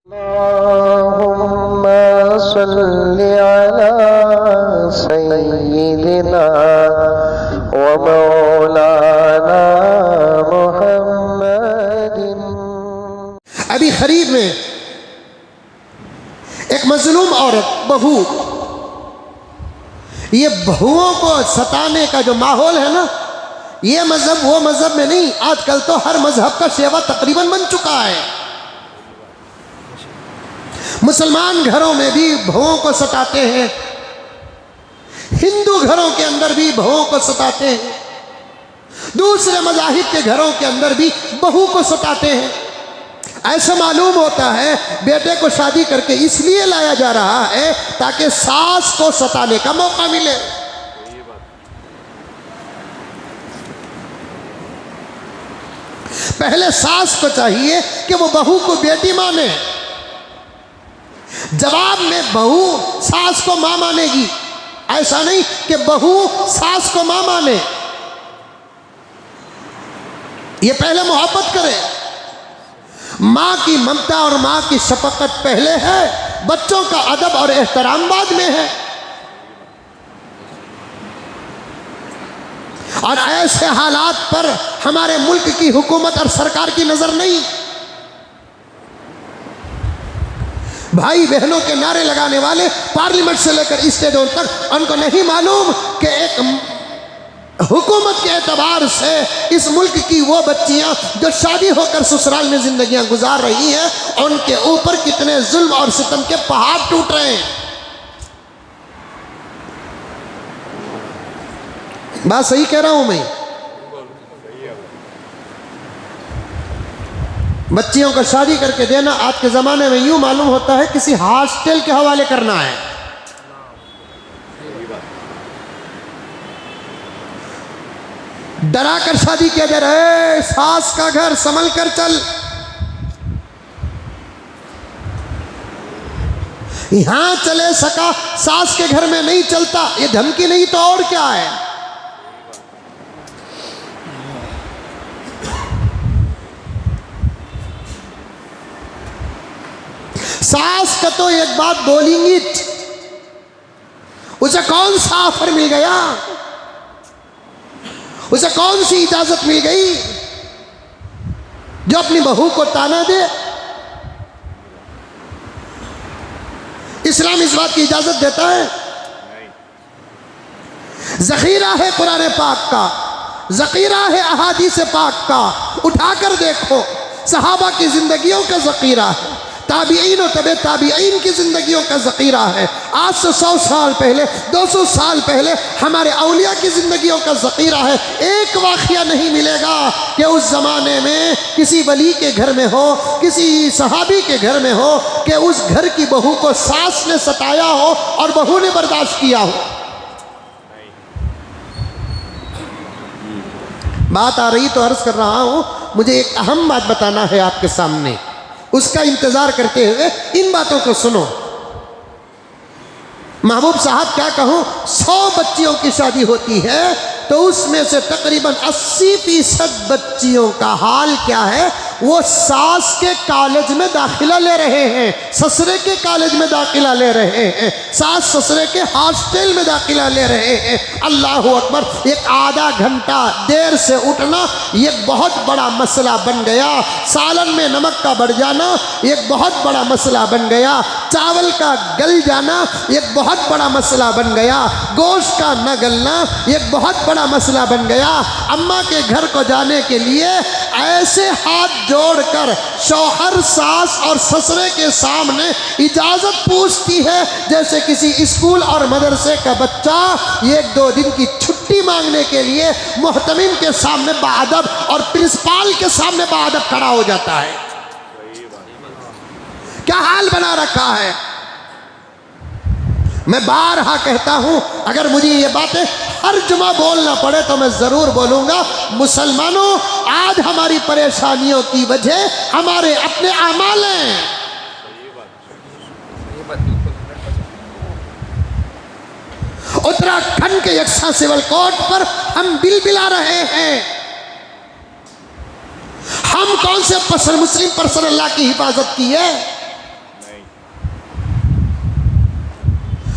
अल्लाहुम्मा सल्लि अला सय्यिदिना व मौलाना मुहम्मदिन। अभी खरीब में एक मजलूम औरत बहू, ये बहुओं को सताने का जो माहौल है ना, ये मजहब वो मजहब में नहीं, आजकल तो हर मजहब का शेवा तकरीबन बन चुका है। मुसलमान घरों में भी बहुओं को सताते हैं, हिंदू घरों के अंदर भी बहुओं को सताते हैं, दूसरे मजाहिब के घरों के अंदर भी बहू को सताते हैं। ऐसा मालूम होता है बेटे को शादी करके इसलिए लाया जा रहा है ताकि सास को सताने का मौका मिले। पहले सास को चाहिए कि वो बहू को बेटी माने, जवाब में बहू सास को मां मानेगी। ऐसा नहीं कि बहू सास को मां माने, ये पहले मोहब्बत करे। माँ की ममता और माँ की शफकत पहले है, बच्चों का अदब और एहतराम बाद में है। और ऐसे हालात पर हमारे मुल्क की हुकूमत और सरकार की नजर नहीं। भाई बहनों के नारे लगाने वाले पार्लियामेंट से लेकर स्टेजों तक, उनको नहीं मालूम कि एक हुकूमत के एतबार से इस मुल्क की वो बच्चियां जो शादी होकर ससुराल में जिंदगियां गुजार रही हैं, उनके ऊपर कितने जुल्म और सितम के पहाड़ टूट रहे हैं। बात सही कह रहा हूं मैं? बच्चियों को शादी करके देना आज के ज़माने में यूं मालूम होता है किसी हॉस्टल के हवाले करना है। डरा कर शादी किया जा रहा है, सास का घर संभल कर चल। यहां चले सका, सास के घर में नहीं चलता, ये धमकी नहीं तो और क्या है। सास का तो एक बात बोलेंगी, उसे कौन सा ऑफर मिल गया, उसे कौन सी इजाजत मिल गई जो अपनी बहू को ताना दे। इस्लाम इस बात की इजाजत देता है। जखीरा है कुरान पाक का, जखीरा है अहादीस पाक का, उठाकर देखो सहाबा की जिंदगियों का जखीरा है, ताबीईन और तबे ताबीईन की जिंदगियों का ज़ख़ीरा है। आज से 100 साल पहले, 200 साल पहले हमारे औलिया की जिंदगियों का ज़ख़ीरा है। एक वाक़या नहीं मिलेगा कि उस ज़माने में किसी वली के घर में हो, किसी सहाबी के घर में हो, कि उस घर की बहू को सास ने सताया हो और बहू ने बर्दाश्त किया हो। बात आ रही तो अर्ज़ कर रहा हूँ, मुझे एक अहम बात बताना है आपके सामने, उसका इंतजार करते हुए इन बातों को सुनो। महबूब साहब क्या कहूँ, 100 बच्चियों की शादी होती है तो उसमें से तकरीबन 80% बच्चियों का हाल क्या है, वो सास के कॉलेज में दाखिला ले रहे हैं, ससुरे के कॉलेज में दाखिला ले रहे हैं, सास ससुरे के हॉस्टल में दाखिला ले रहे हैं। अल्लाह अकबर। एक आधा घंटा देर से उठना एक बहुत बड़ा मसला बन गया, सालन में नमक का बढ़ जाना एक बहुत बड़ा मसला बन गया, चावल का गल जाना एक बहुत बड़ा मसला बन गया, गोश्त का न गलना एक बहुत बड़ा मसला बन गया। अम्मा के घर को जाने के लिए ऐसे हाथ जोड़कर शौहर सास और ससुरे के सामने इजाजत पूछती है जैसे किसी स्कूल और मदरसे का बच्चा 1-2 दिन की छुट्टी मांगने के लिए मोहतमिम के सामने बाअदब और प्रिंसिपाल के सामने बाअदब खड़ा हो जाता है। क्या हाल बना रखा है। मैं बारहा कहता हूं, अगर मुझे ये बातें हर जुमा बोलना पड़े तो मैं जरूर बोलूंगा। मुसलमानों, आज हमारी परेशानियों की वजह हमारे अपने अमाल हैं। उत्तराखंड के यक्सा सिविल कोर्ट पर हम बिल बिला रहे हैं। हम कौन से मुस्लिम पर्सन अल्लाह की हिफाजत की है।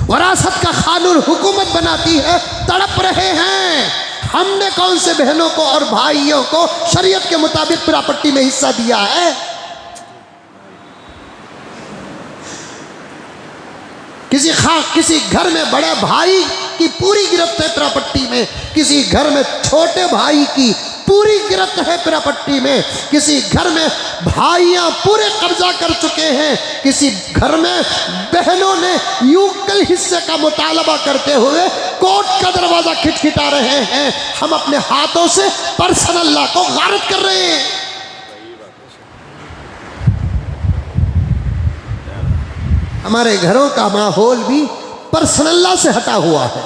वरासत का कानून हुकूमत बनाती है, तड़प रहे हैं। हमने कौन से बहनों को और भाइयों को शरीयत के मुताबिक प्रॉपर्टी में हिस्सा दिया है? किसी घर में बड़े भाई की पूरी गिरफ्त है प्रॉपर्टी में, किसी घर में छोटे भाई की पूरी गिरफ्त है प्रॉपर्टी में, किसी घर में भाइयां पूरे कब्जा कर चुके हैं, किसी घर में बहनों ने यूकल हिस्से का मुतालबा करते हुए कोर्ट का दरवाजा खिटखिटा रहे हैं। हम अपने हाथों से पर्सनल लॉ को गारत कर रहे हैं। हमारे घरों का माहौल भी पर्सनल लॉ से हटा हुआ है।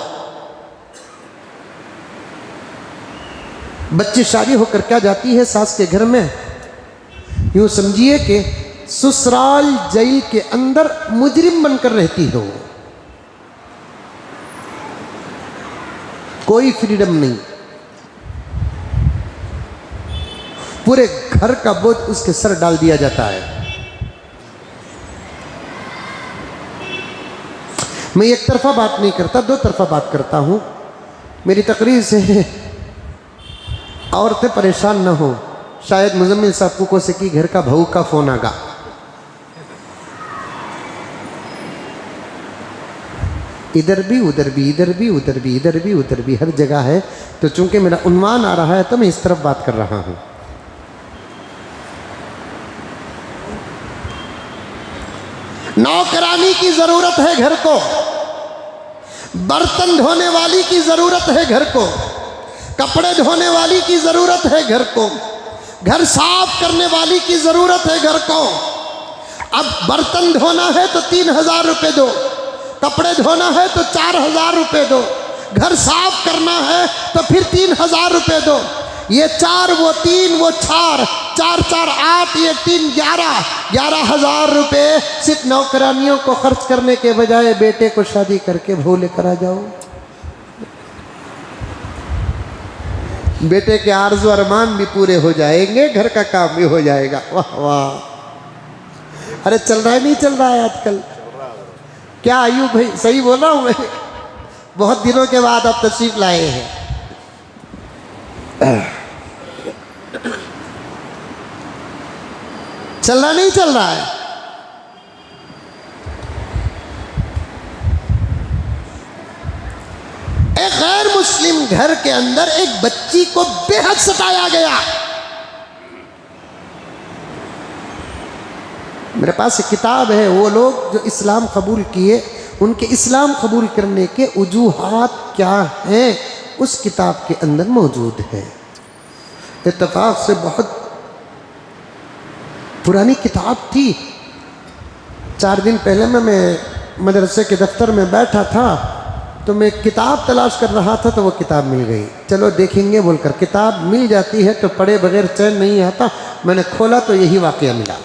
बच्ची शादी होकर क्या जाती है सास के घर में, यूं समझिए कि ससुराल जेल के अंदर मुजरिम बनकर रहती हो, कोई फ्रीडम नहीं, पूरे घर का बोझ उसके सर डाल दिया जाता है। मैं एक तरफा बात नहीं करता, दो तरफा बात करता हूं। मेरी तकरीर से औरतें परेशान न हो। शायद मुजम्मिल साहब को से कि घर का बहू का फोन आगा, इधर भी उधर भी, इधर भी उधर भी, इधर भी उधर भी, हर जगह है। तो चूंकि मेरा उन्वान आ रहा है तो मैं इस तरफ बात कर रहा हूं। नौकरानी की जरूरत है घर को, बर्तन धोने वाली की जरूरत है घर को, कपड़े धोने वाली की जरूरत है घर को, घर साफ करने वाली की जरूरत है घर को। अब बर्तन धोना है तो 3000 रुपये दो, कपड़े धोना है तो 4000 रुपये दो, घर साफ करना है तो फिर 3000 रुपये दो। ये 4 वो 3 वो 4, 4 4 8, ये 3 11,000 रुपये सिर्फ नौकरानियों को खर्च करने के बजाय बेटे को शादी करके बहू लेकर आ जाओ। बेटे के आरज़ू अरमान भी पूरे हो जाएंगे, घर का काम भी हो जाएगा। वाह वाह। अरे चल रहा है नहीं चल रहा है आजकल? क्या आयु भाई, सही बोल रहा हूँ मैं? बहुत दिनों के बाद आप तशरीफ लाए हैं। चल रहा नहीं चल रहा है? एक गैर मुस्लिम घर के अंदर एक बच्ची को बेहद सताया गया। मेरे पास एक किताब है, वो लोग जो इस्लाम कबूल किए उनके इस्लाम कबूल करने के वजूहात क्या हैं, उस किताब के अंदर मौजूद है। इत्तेफाक से बहुत पुरानी किताब थी। 4 दिन पहले मैं मदरसे के दफ्तर में बैठा था तो मैं किताब तलाश कर रहा था तो वो किताब मिल गई। चलो देखेंगे बोलकर किताब मिल जाती है तो पढ़े बगैर चैन नहीं आता। मैंने खोला तो यही वाकया मिला।